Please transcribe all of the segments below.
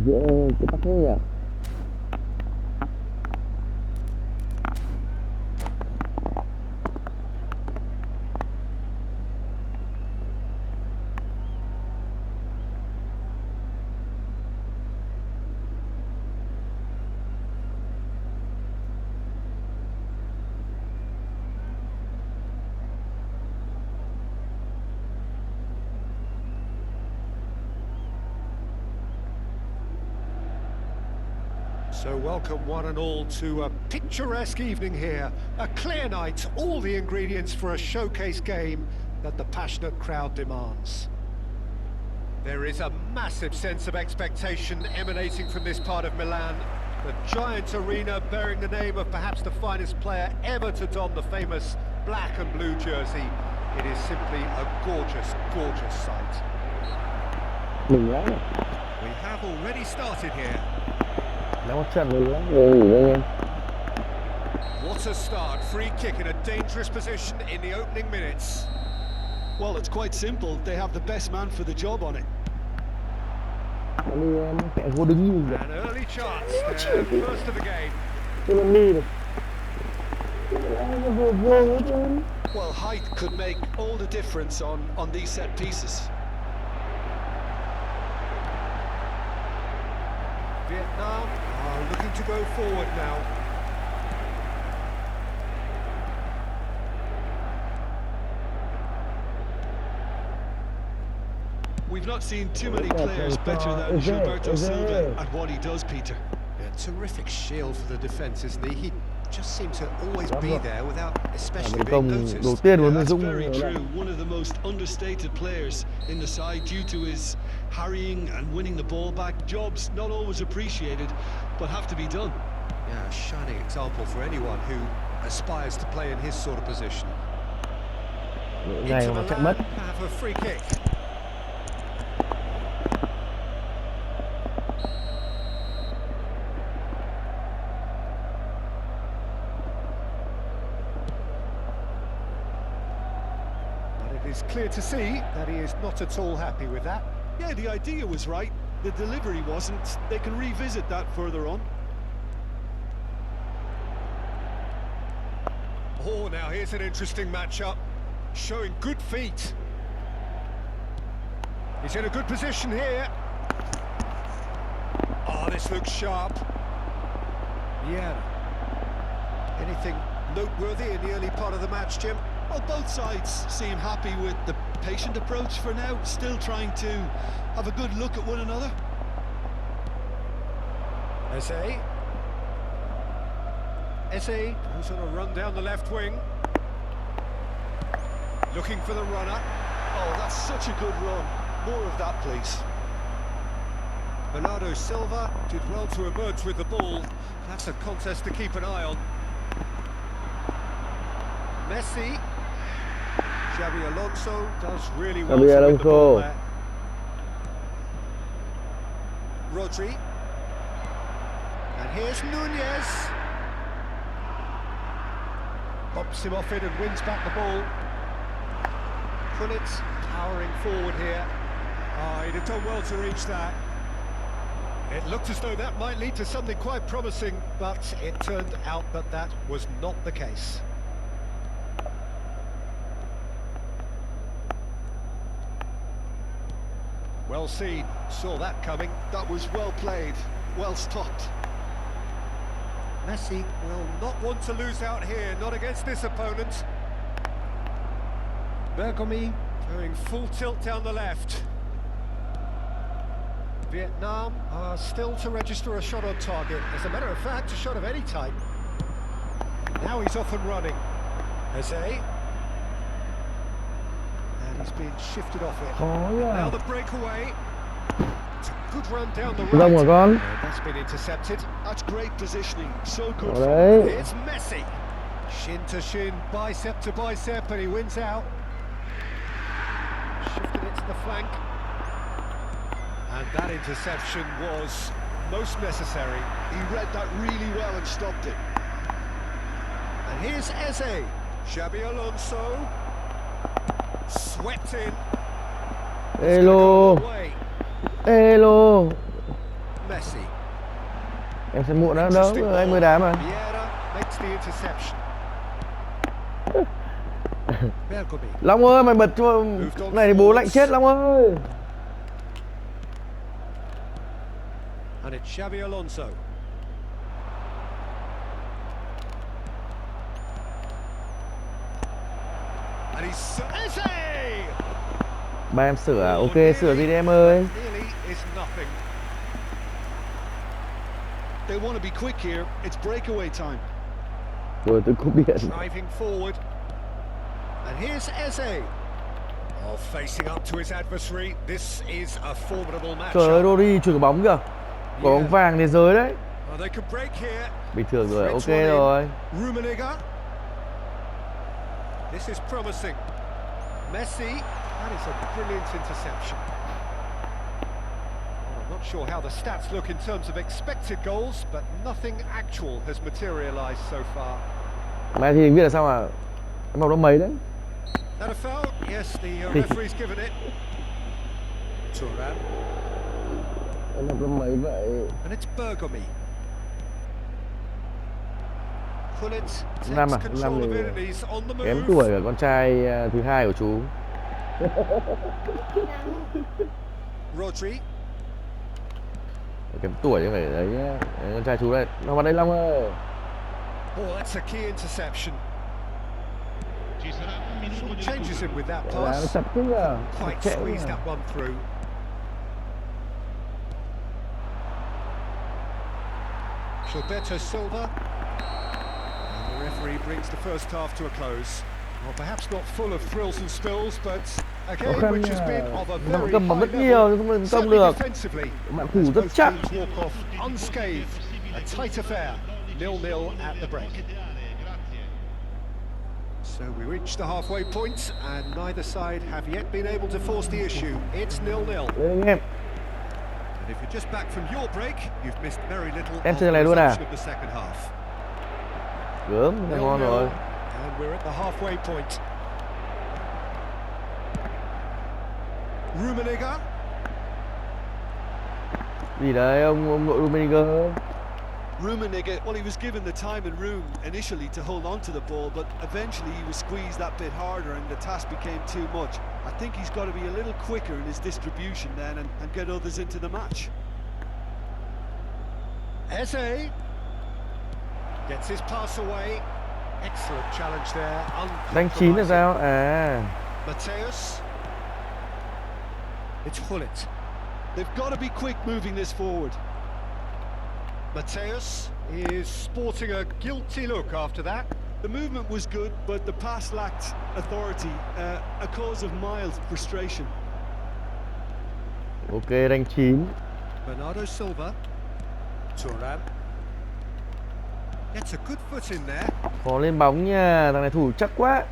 Dễ cái tắc thế nhỉ. So welcome one and all to a picturesque evening here. A clear night, all the ingredients for a showcase game that the passionate crowd demands. There is a massive sense of expectation emanating from this part of Milan. The giant arena bearing the name of perhaps the finest player ever to don the famous black and blue jersey. It is simply a gorgeous, gorgeous sight. We have already started here. What a start, free kick in a dangerous position in the opening minutes. Well, it's quite simple, they have the best man for the job on it. An early chance, their first of the game. Well, height could make all the difference on these set pieces. Vietnam are looking to go forward now. We've not seen too many players better than Gilberto Silva at what he does, Peter. Yeah, terrific shield for the defence, isn't he? He just seemed to always be there without especially being noticed. Yeah, that's very true. One of the most understated players in the side due to his harrying and winning the ball back. Jobs not always appreciated, but have to be done. Yeah, a shining example for anyone who aspires to play in his sort of position. Inter Milan have a free kick. It's clear to see that he is not at all happy with that. Yeah, the idea was right, the delivery wasn't. They can revisit that further on. Oh, now here's an interesting matchup, showing good feet. He's in a good position here. Oh, this looks sharp. Yeah. Anything noteworthy in the early part of the match, Jim? Well, both sides seem happy with the patient approach for now, still trying to have a good look at one another. Eze goes on a run down the left wing. Looking for the runner. Oh, that's such a good run. More of that, please. Bernardo Silva did well to emerge with the ball. That's a contest to keep an eye on. Messi. Xabi Alonso does really well to win the ball there. Rodri. And here's Nunez. Bumps him off it and wins back the ball. Krunic powering forward here. Oh, he'd have done well to reach that. It looked as though that might lead to something quite promising, but it turned out that that was not the case. Well seen, saw that coming. That was well played, well stopped. Messi will not want to lose out here, not against this opponent. Bergomi going full tilt down the left. Vietnam are still to register a shot on target. As a matter of fact, a shot of any type. Now he's off and running. Eze. And he's being shifted off it. Now the breakaway. It's a good run down the right. That's been intercepted. That's great positioning, so good. It's Messi. Shin to shin, bicep to bicep, and he wins out. Shifted it to the flank. And that interception was most necessary. He read that really well and stopped it. And Here's Eze. Xabi Alonso. Swept in. Elo. Elo. Messi. Em sẽ muộn đó, đâu, anh mới đá mà. Vieira makes the interception. Long ơi, mày bật cho này thì bố lạnh chết Long ơi. And it's Xabi Alonso. And he's Eze. Ba em sửa à? Ok, sửa gì đi em ơi. They want to be quick here. It's breakaway time. Rồi tôi cúp điện. Driving forward. And here's Eze. Oh, facing up to his adversary. This is a formidable match. Trời ơi, Rodri chuyền bóng kìa. Quả bóng vàng thế giới đấy. They could break here. Bình thường rồi, ok rồi. Rummenigge. This is promising. Messi. That is a brilliant interception. I'm not sure how the stats look in terms of expected goals, but nothing actual has materialized so far. Mày thì biết là sao mà em học lớp mấy đấy? That a foul? Yes, the referee's given it. Thuram. Em học lớp mấy vậy? And it's Bergomi. Pullet takes Năm control of it and he's on the move. Kém tuổi ở con trai thứ hai của chú. Rodri. Kém tuổi chứ phải đấy nhá. Đấy, con trai chú đây. Nó vào đây Long ơi. Oh, that's a key interception. Changes him with that pass. Quite squeezed that one through. Gilberto Silva. And the referee brings the first half to a close. Well, perhaps not full of thrills and spills, but a game which has been of a very cầm bóng rất high nhiều, level. nhưng không được. Bạn thủ rất chắc. Walk off unscathed. A tight affair. 0-0 at the break. So we reach the halfway point, and neither side have yet been able to force the issue. It's 0-0. And if you're just back from your break, you've missed very little of the resumption of the second half. Gớm, ngon rồi. And we're at the halfway point. Rummenigge. Gì đấy ông nội Rummenigge? Rummenigge, well, he was given the time and room initially to hold on to the ball, but eventually he was squeezed that bit harder and the task became too much. I think he's got to be a little quicker in his distribution then and get others into the match. Eze gets his pass away. Excellent challenge there. Đánh chín là sao? À. Mateus. It's Hullet. They've got to be quick moving this forward. Mateus is sporting a guilty look after that. The movement was good, but the pass lacked authority, a cause of mild frustration. Ok, đánh chín. Bernardo Silva. Thuram. Gets a good foot in there. Khó lên bóng nha, thằng này thủ chắc quá.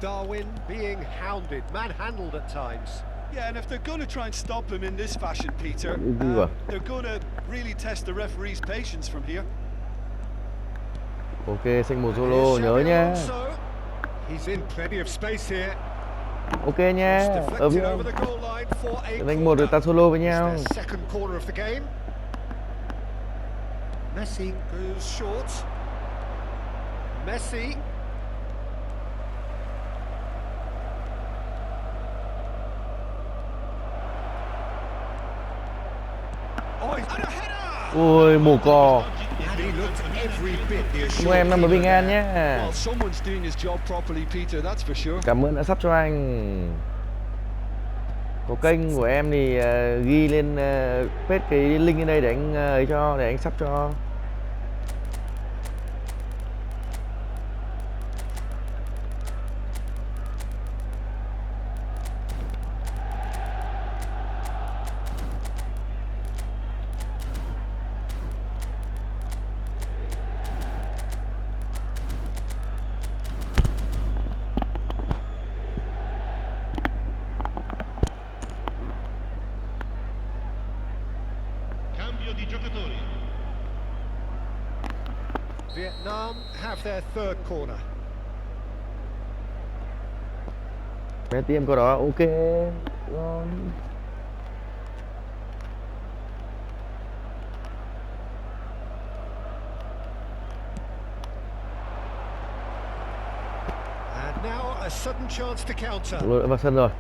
Darwin being hounded, manhandled at times. Yeah, and if they're going to try and stop him in this fashion, Peter, they're going to really test the referee's patience from here. Ok, xanh một solo, nhớ nha. He's in plenty of space here. Ok nha, ở phía đánh một được ta solo với nhau. Second corner of the game. Messi goes short. Messi. Ôi, mổ cò. Chúc em năm mới bình an nhé. Cảm ơn đã sub cho anh. Có kênh của em thì ghi lên paste cái link ở đây để anh ấy cho, để anh sub cho. Vietnam have their third corner. Bé tiêm câu đó, ok. Ngon. And now a sudden chance to counter. Lội vào sân rồi.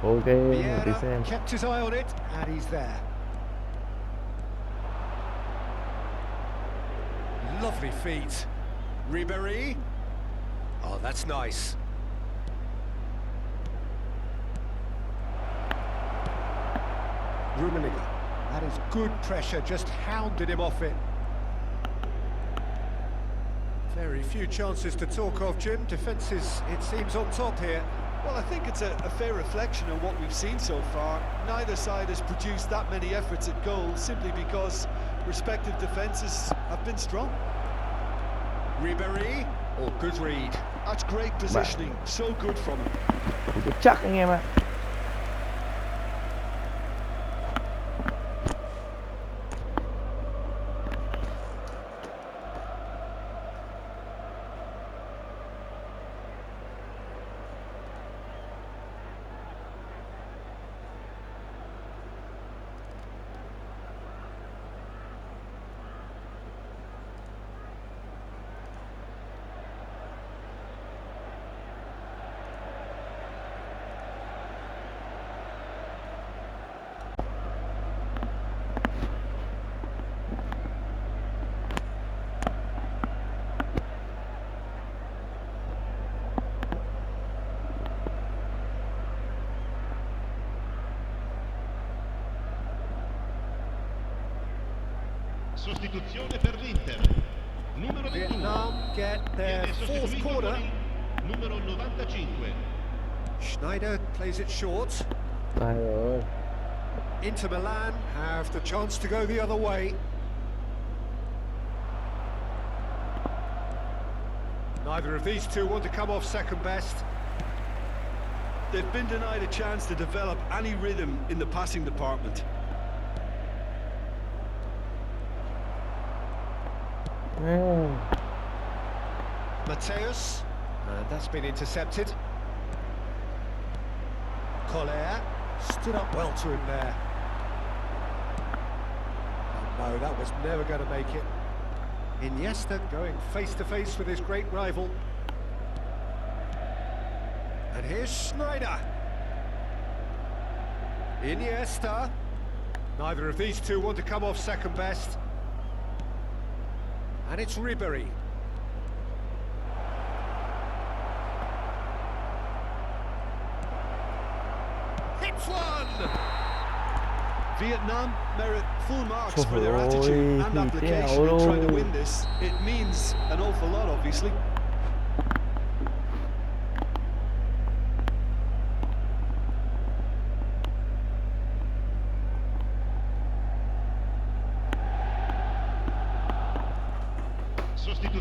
Ok, một tí Vieira xem. kept his eye on it, and he's there. Lovely feet. Ribéry. Oh, that's nice. Rummenigge. That is good pressure, just hounded him off it. Very few chances to talk of, Jim. Defences, it seems, on top here. Well, I think it's a fair reflection of what we've seen so far. Neither side has produced that many efforts at goal simply because respective defences have been strong. Ribéry. Oh, good read. That's great positioning, so good from him. Chắc anh em ạ. Sostituzione per l'Inter. Numero 21. Vietnam get their Viene fourth sostituito corner. con il numero 95. Schneider plays it short. Sai rồi. Inter Milan have the chance to go the other way. Neither of these two want to come off second best. They've been denied a chance to develop any rhythm in the passing department. Mateus, and that's been intercepted. Collier stood up well to him there. Oh no, that was never going to make it. Iniesta going face to face with his great rival. And here's Schneider. Iniesta. Neither of these two want to come off second best. And it's Ribéry. Hits one! Vietnam merit full marks for Trời their ơi, attitude and hủy application kèo in trying to luôn. win this. It means an awful lot, obviously.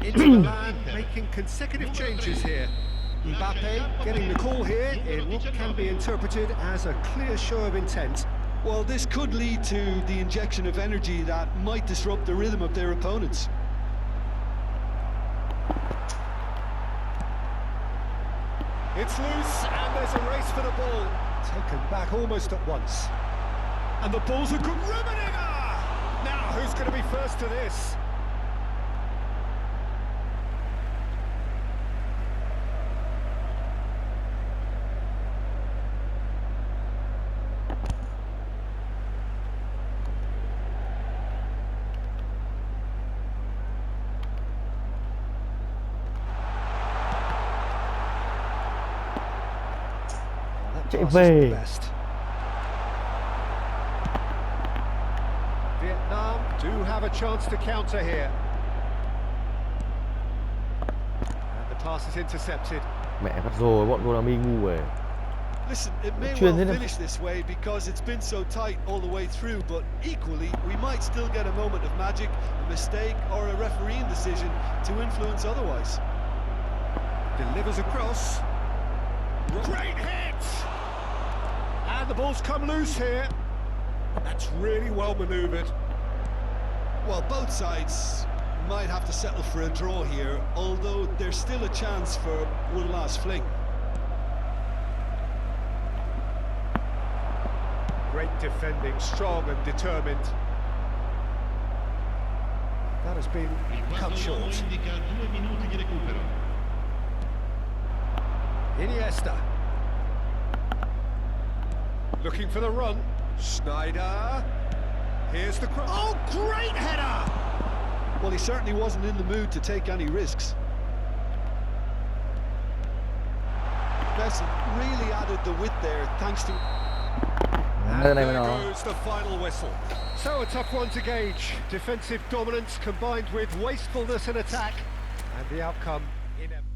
Inter Milan making consecutive changes here. Mbappe getting the call here in what can be interpreted as a clear show of intent. Well, this could lead to the injection of energy that might disrupt the rhythm of their opponents. It's loose and there's a race for the ball. Taken back almost at once. And the ball's a good Rummenigge! Now who's going to be first to this? Chạy Pass is về. the best. Vietnam do have a chance to counter here. And the pass is intercepted. Mẹ bắt rồi, bọn Ronaldo ngu về. Listen, it may Chuyên well thế này. finish this way because it's been so tight all the way through, but equally, we might still get a moment of magic, a mistake, or a refereeing decision to influence otherwise. Delivers across. Great hit! And the ball's come loose here. That's really well manoeuvred. Well, both sides might have to settle for a draw here, although there's still a chance for one last fling. Great defending, strong and determined. That has been Il cut quadro uomo short. indica 2 minuti di recupero. Iniesta. Looking for the run. Schneider. Here's the cross. Oh, great header! Well, he certainly wasn't in the mood to take any risks. Messi really added the width there, thanks to... And Đây there này mới nó. goes the final whistle. So a tough one to gauge. Defensive dominance combined with wastefulness in attack. And the outcome inevitable.